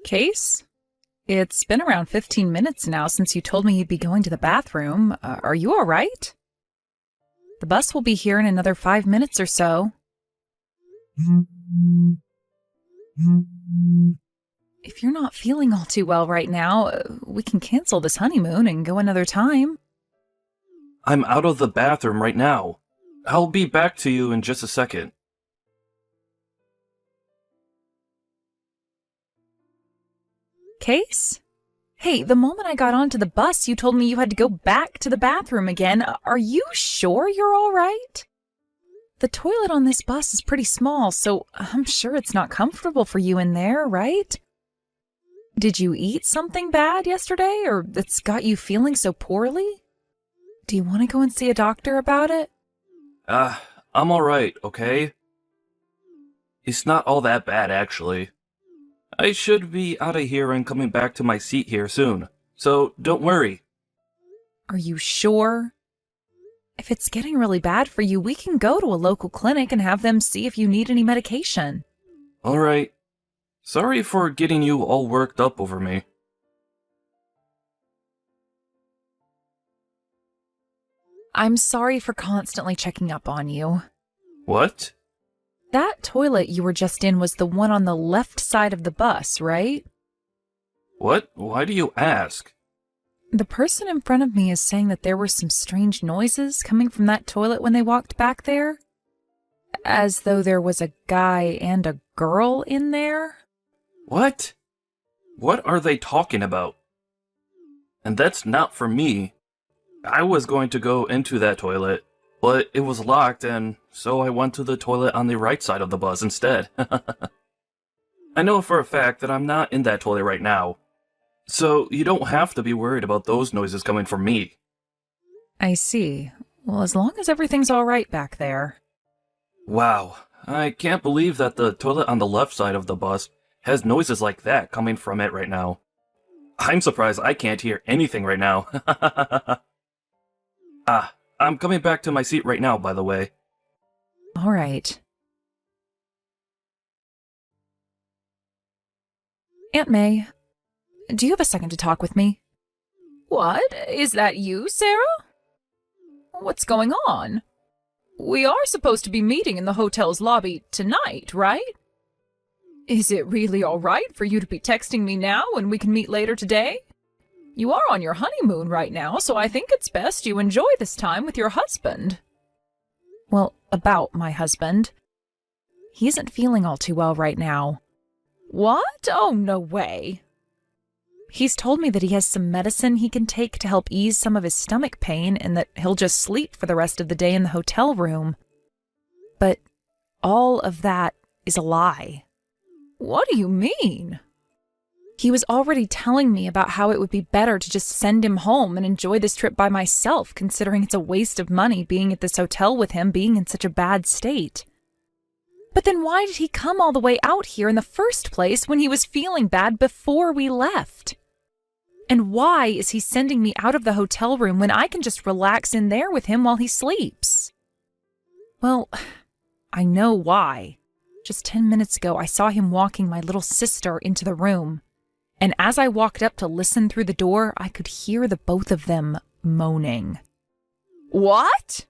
Case? It's been around 15 minutes now since you told me you'd be going to the bathroom. Are you all right? The bus will be here in another 5 minutes or so. If you're not feeling all too well right now, we can cancel this honeymoon and go another time. I'm out of the bathroom right now. I'll be back to you in just a second. Case? Hey, the moment I got onto the bus, you told me you had to go back to the bathroom again. Are you sure you're all right? The toilet on this bus is pretty small, so I'm sure it's not comfortable for you in there, right? Did you eat something bad yesterday, or that's got you feeling so poorly? Do you want to go and see a doctor about it? I'm alright, okay? It's not all that bad, actually. I should be out of here and coming back to my seat here soon, so don't worry. Are you sure? If it's getting really bad for you, we can go to a local clinic and have them see if you need any medication. Alright. Sorry for getting you all worked up over me. I'm sorry for constantly checking up on you. What? That toilet you were just in was the one on the left side of the bus, right? What? Why do you ask? The person in front of me is saying that there were some strange noises coming from that toilet when they walked back there. As though there was a guy and a girl in there. What? What are they talking about? And that's not for me. I was going to go into that toilet, but it was locked, and so I went to the toilet on the right side of the bus instead. I know for a fact that I'm not in that toilet right now, so you don't have to be worried about those noises coming from me. I see. Well, as long as everything's all right back there. Wow, I can't believe that the toilet on the left side of the bus has noises like that coming from it right now. I'm surprised I can't hear anything right now. I'm coming back to my seat right now, by the way. All right. Aunt May, do you have a second to talk with me? What? Is that you, Sarah? What's going on? We are supposed to be meeting in the hotel's lobby tonight, right? Is it really all right for you to be texting me now when we can meet later today? You are on your honeymoon right now, so I think it's best you enjoy this time with your husband. Well, about my husband. He isn't feeling all too well right now. What? Oh, no way. He's told me that he has some medicine he can take to help ease some of his stomach pain and that he'll just sleep for the rest of the day in the hotel room. But all of that is a lie. What do you mean? He was already telling me about how it would be better to just send him home and enjoy this trip by myself, considering it's a waste of money being at this hotel with him being in such a bad state. But then why did he come all the way out here in the first place when he was feeling bad before we left? And why is he sending me out of the hotel room when I can just relax in there with him while he sleeps? Well, I know why. Just 10 minutes ago, I saw him walking my little sister into the room. And as I walked up to listen through the door, I could hear the both of them moaning. What?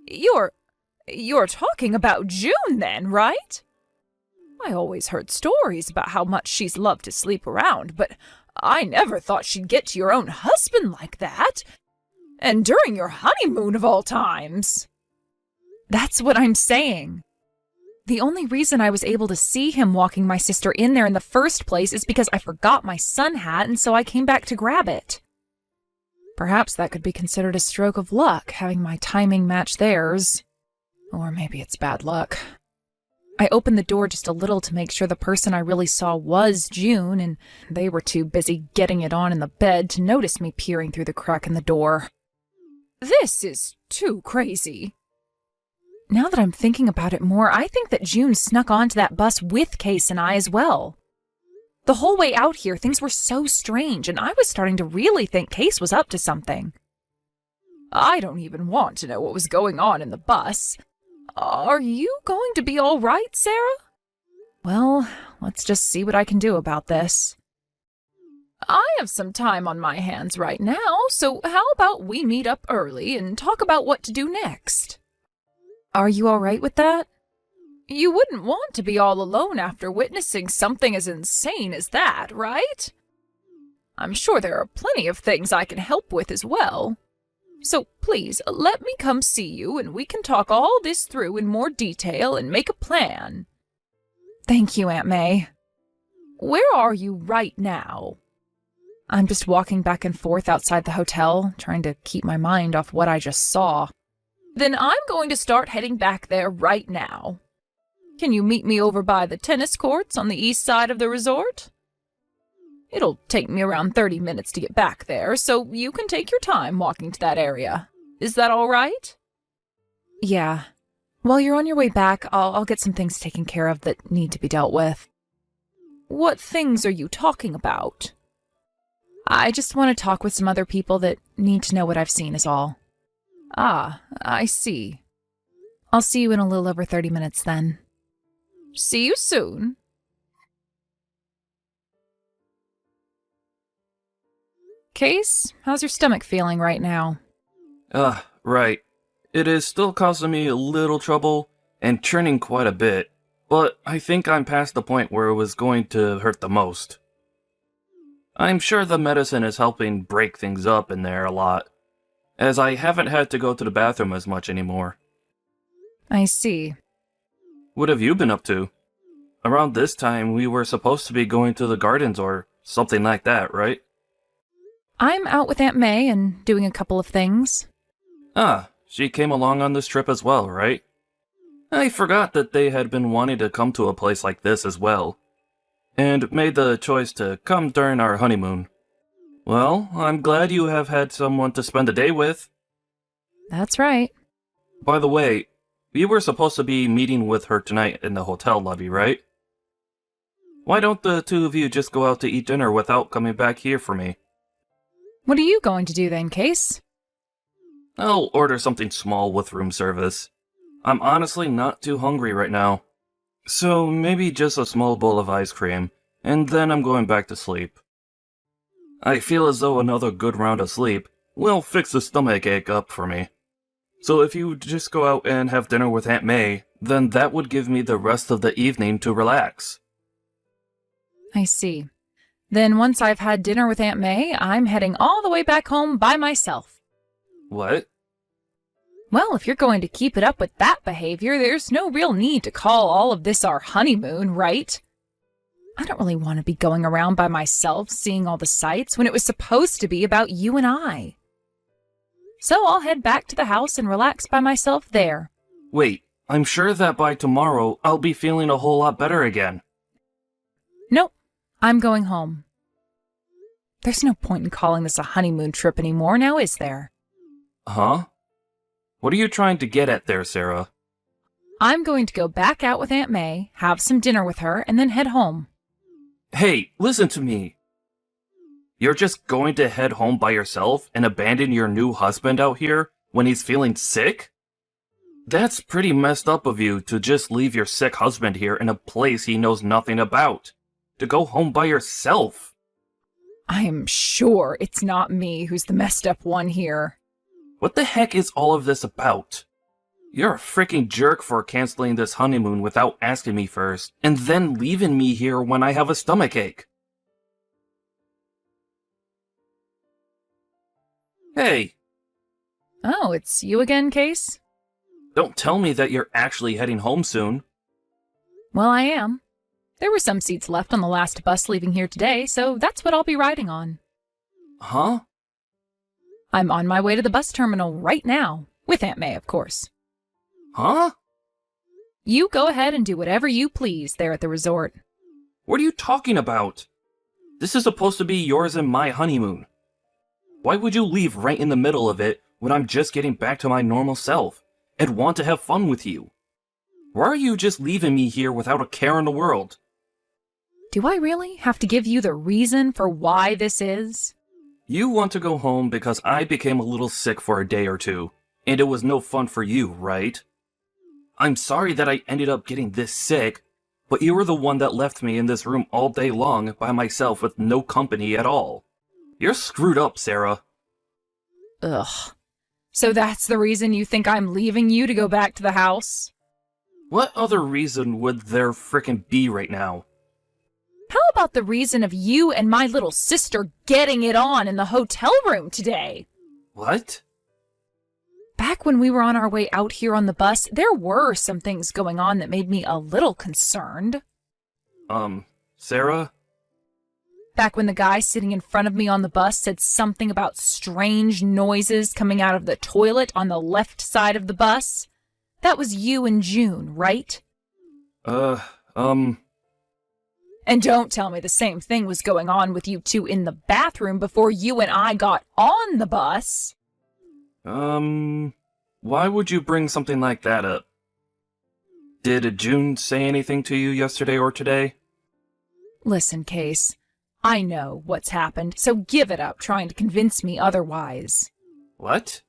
You're talking about June then, right? I always heard stories about how much she's loved to sleep around, but I never thought she'd get to your own husband like that. And during your honeymoon of all times. That's what I'm saying. The only reason I was able to see him walking my sister in there in the first place is because I forgot my sun hat, and so I came back to grab it. Perhaps that could be considered a stroke of luck, having my timing match theirs. Or maybe it's bad luck. I opened the door just a little to make sure the person I really saw was June, and they were too busy getting it on in the bed to notice me peering through the crack in the door. This is too crazy. Now that I'm thinking about it more, I think that June snuck onto that bus with Case and I as well. The whole way out here, things were so strange, and I was starting to really think Case was up to something. I don't even want to know what was going on in the bus. Are you going to be all right, Sarah? Well, let's just see what I can do about this. I have some time on my hands right now, so how about we meet up early and talk about what to do next? Are you all right with that? You wouldn't want to be all alone after witnessing something as insane as that, right? I'm sure there are plenty of things I can help with as well. So please, let me come see you and we can talk all this through in more detail and make a plan. Thank you, Aunt May. Where are you right now? I'm just walking back and forth outside the hotel, trying to keep my mind off what I just saw. Then I'm going to start heading back there right now. Can you meet me over by the tennis courts on the east side of the resort? It'll take me around 30 minutes to get back there, so you can take your time walking to that area. Is that all right? Yeah. While you're on your way back, I'll get some things taken care of that need to be dealt with. What things are you talking about? I just want to talk with some other people that need to know what I've seen is all. Ah, I see. I'll see you in a little over 30 minutes then. See you soon. Case, how's your stomach feeling right now? Right. It is still causing me a little trouble and churning quite a bit, but I think I'm past the point where it was going to hurt the most. I'm sure the medicine is helping break things up in there a lot, as I haven't had to go to the bathroom as much anymore. I see. What have you been up to? Around this time, we were supposed to be going to the gardens or something like that, right? I'm out with Aunt May and doing a couple of things. Ah, she came along on this trip as well, right? I forgot that they had been wanting to come to a place like this as well, and made the choice to come during our honeymoon. Well, I'm glad you have had someone to spend the day with. That's right. By the way, we were supposed to be meeting with her tonight in the hotel lobby, right? Why don't the two of you just go out to eat dinner without coming back here for me? What are you going to do then, Case? I'll order something small with room service. I'm honestly not too hungry right now. So maybe just a small bowl of ice cream, and then I'm going back to sleep. I feel as though another good round of sleep will fix the stomach ache up for me. So if you just go out and have dinner with Aunt May, then that would give me the rest of the evening to relax. I see. Then once I've had dinner with Aunt May, I'm heading all the way back home by myself. What? Well, if you're going to keep it up with that behavior, there's no real need to call all of this our honeymoon, right? I don't really want to be going around by myself seeing all the sights when it was supposed to be about you and I. So I'll head back to the house and relax by myself there. Wait, I'm sure that by tomorrow I'll be feeling a whole lot better again. Nope, I'm going home. There's no point in calling this a honeymoon trip anymore, now is there? Huh? What are you trying to get at there, Sarah? I'm going to go back out with Aunt May, have some dinner with her, and then head home. Hey, listen to me. You're just going to head home by yourself and abandon your new husband out here when he's feeling sick? That's pretty messed up of you to just leave your sick husband here in a place he knows nothing about. To go home by yourself. I am sure it's not me who's the messed up one here. What the heck is all of this about? You're a freaking jerk for canceling this honeymoon without asking me first, and then leaving me here when I have a stomachache. Hey! Oh, it's you again, Case? Don't tell me that you're actually heading home soon. Well, I am. There were some seats left on the last bus leaving here today, so that's what I'll be riding on. Huh? I'm on my way to the bus terminal right now, with Aunt May, of course. Huh? You go ahead and do whatever you please there at the resort. What are you talking about? This is supposed to be yours and my honeymoon. Why would you leave right in the middle of it when I'm just getting back to my normal self and want to have fun with you? Why are you just leaving me here without a care in the world? Do I really have to give you the reason for why this is? You want to go home because I became a little sick for a day or two, and it was no fun for you, right? I'm sorry that I ended up getting this sick, But you were the one that left me in this room all day long by myself with no company at all. You're screwed up, Sarah. Ugh. So that's the reason you think I'm leaving you to go back to the house? What other reason would there frickin' be right now? How about the reason of you and my little sister getting it on in the hotel room today? What? Back when we were on our way out here on the bus, there were some things going on that made me a little concerned. Sarah? Back when the guy sitting in front of me on the bus said something about strange noises coming out of the toilet on the left side of the bus. That was you and June, right? And don't tell me the same thing was going on with you two in the bathroom before you and I got on the bus. Why would you bring something like that up? Did June say anything to you yesterday or today? Listen, Case, I know what's happened, so give it up trying to convince me otherwise. What?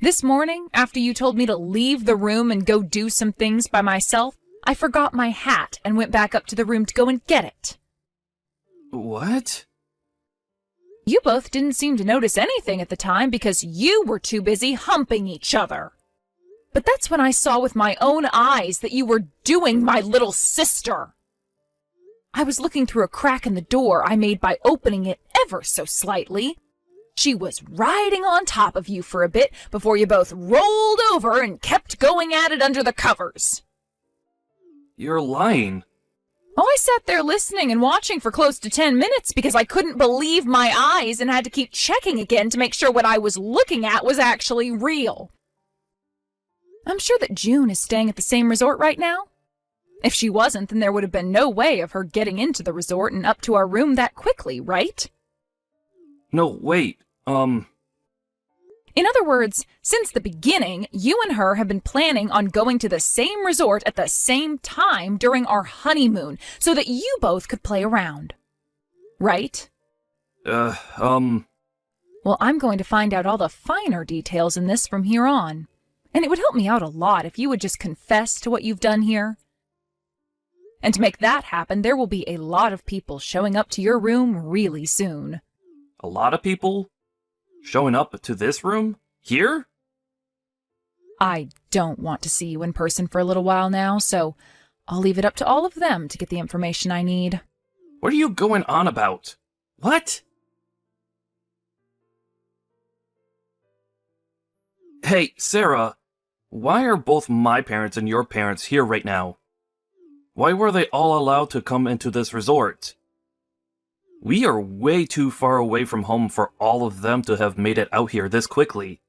This morning, after you told me to leave the room and go do some things by myself, I forgot my hat and went back up to the room to go and get it. What? You both didn't seem to notice anything at the time because you were too busy humping each other. But that's when I saw with my own eyes that you were doing my little sister. I was looking through a crack in the door I made by opening it ever so slightly. She was riding on top of you for a bit before you both rolled over and kept going at it under the covers. You're lying. Oh, I sat there listening and watching for close to 10 minutes because I couldn't believe my eyes and had to keep checking again to make sure what I was looking at was actually real. I'm sure that June is staying at the same resort right now. If she wasn't, then there would have been no way of her getting into the resort and up to our room that quickly, right? No, wait, In other words, since the beginning, you and her have been planning on going to the same resort at the same time during our honeymoon so that you both could play around. Right? Well, Well, I'm going to find out all the finer details in this from here on. And it would help me out a lot if you would just confess to what you've done here. And to make that happen, there will be a lot of people showing up to your room really soon. a lot of people showing up to this room? Here? I don't want to see you in person for a little while now, so I'll leave it up to all of them to get the information I need. What are you going on about? What? Hey, Sarah, why are both my parents and your parents here right now? Why were they all allowed to come into this resort? We are way too far away from home for all of them to have made it out here this quickly.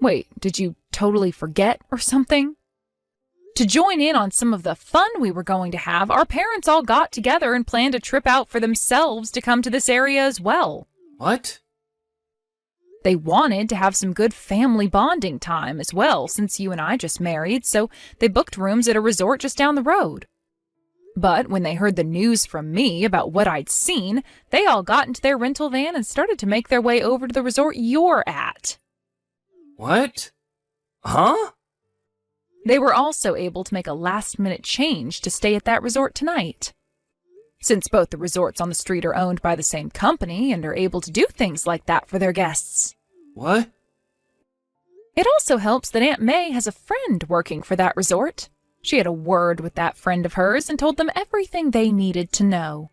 Wait, did you totally forget or something? To join in on some of the fun we were going to have, our parents all got together and planned a trip out for themselves to come to this area as well. What? They wanted to have some good family bonding time as well, since you and I just married, so they booked rooms at a resort just down the road. But when they heard the news from me about what I'd seen, they all got into their rental van and started to make their way over to the resort you're at. What? Huh? They were also able to make a last-minute change to stay at that resort tonight. Since both the resorts on the street are owned by the same company and are able to do things like that for their guests. What? It also helps that Aunt May has a friend working for that resort. She had a word with that friend of hers and told them everything they needed to know.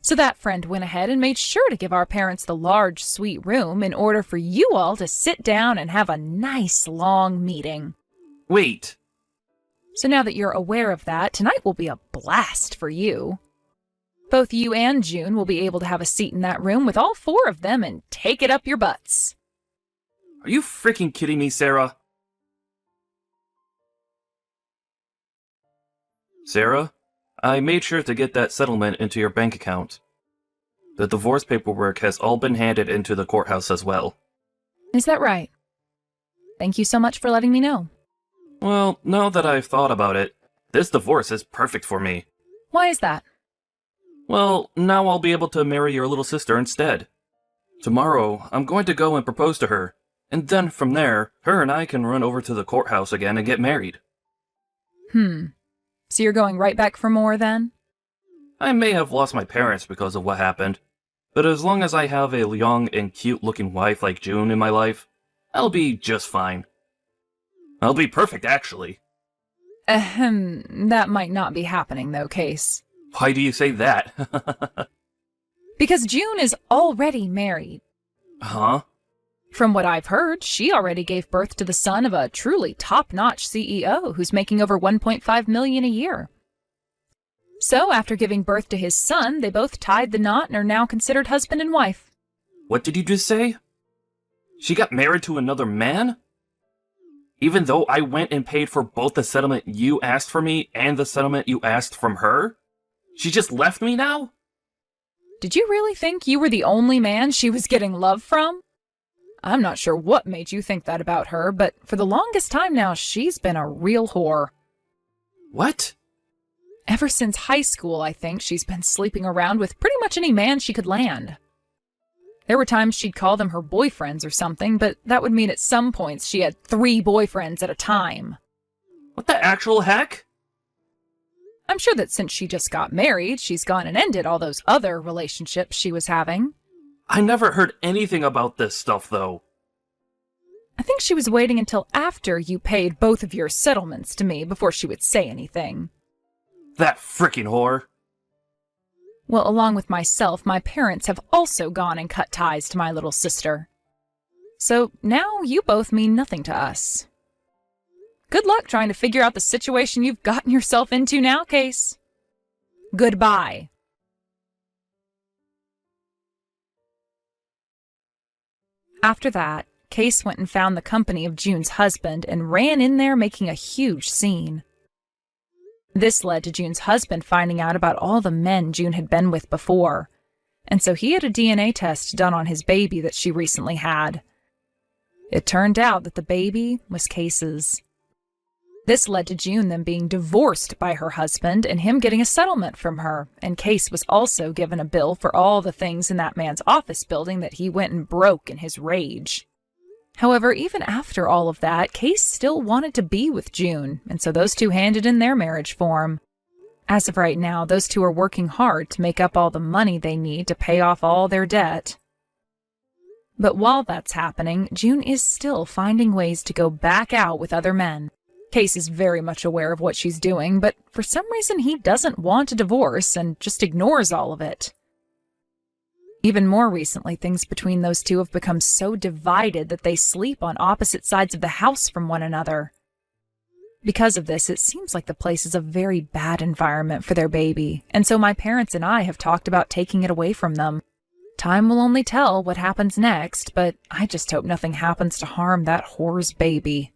So that friend went ahead and made sure to give our parents the large suite room in order for you all to sit down and have a nice long meeting. Wait. So now that you're aware of that, tonight will be a blast for you. Both you and June will be able to have a seat in that room with all four of them and take it up your butts. Are you freaking kidding me, Sarah? Sarah, I made sure to get that settlement into your bank account. The divorce paperwork has all been handed into the courthouse as well. Is that right? Thank you so much for letting me know. Well, now that I've thought about it, this divorce is perfect for me. Why is that? Well, now I'll be able to marry your little sister instead. Tomorrow, I'm going to go and propose to her, and then from there, her and I can run over to the courthouse again and get married. So you're going right back for more then? I may have lost my parents because of what happened, but as long as I have a young and cute-looking wife like June in my life, I'll be just fine. I'll be perfect, actually. Ahem, that might not be happening though, Case. Why do you say that? Because June is already married. Huh? From what I've heard, she already gave birth to the son of a truly top-notch CEO who's making over $1.5 million a year. So, after giving birth to his son, they both tied the knot and are now considered husband and wife. What did you just say? She got married to another man? Even though I went and paid for both the settlement you asked for me and the settlement you asked from her? She just left me now? Did you really think you were the only man she was getting love from? I'm not sure what made you think that about her, but for the longest time now, she's been a real whore. What? Ever since high school, I think, she's been sleeping around with pretty much any man she could land. There were times she'd call them her boyfriends or something, but that would mean at some points she had 3 boyfriends at a time. What the actual heck? I'm sure that since she just got married, she's gone and ended all those other relationships she was having. I never heard anything about this stuff, though. I think she was waiting until after you paid both of your settlements to me before she would say anything. That frickin' whore. Well, along with myself, my parents have also gone and cut ties to my little sister. So now you both mean nothing to us. Good luck trying to figure out the situation you've gotten yourself into now, Case. Goodbye. After that, Case went and found the company of June's husband and ran in there making a huge scene. This led to June's husband finding out about all the men June had been with before, and so he had a DNA test done on his baby that she recently had. It turned out that the baby was Case's. This led to June then being divorced by her husband and him getting a settlement from her, and Case was also given a bill for all the things in that man's office building that he went and broke in his rage. However, even after all of that, Case still wanted to be with June, and so those two handed in their marriage form. As of right now, those two are working hard to make up all the money they need to pay off all their debt. But while that's happening, June is still finding ways to go back out with other men. Case is very much aware of what she's doing, but for some reason he doesn't want a divorce and just ignores all of it. Even more recently, things between those two have become so divided that they sleep on opposite sides of the house from one another. Because of this, it seems like the place is a very bad environment for their baby, and so my parents and I have talked about taking it away from them. Time will only tell what happens next, but I just hope nothing happens to harm that whore's baby.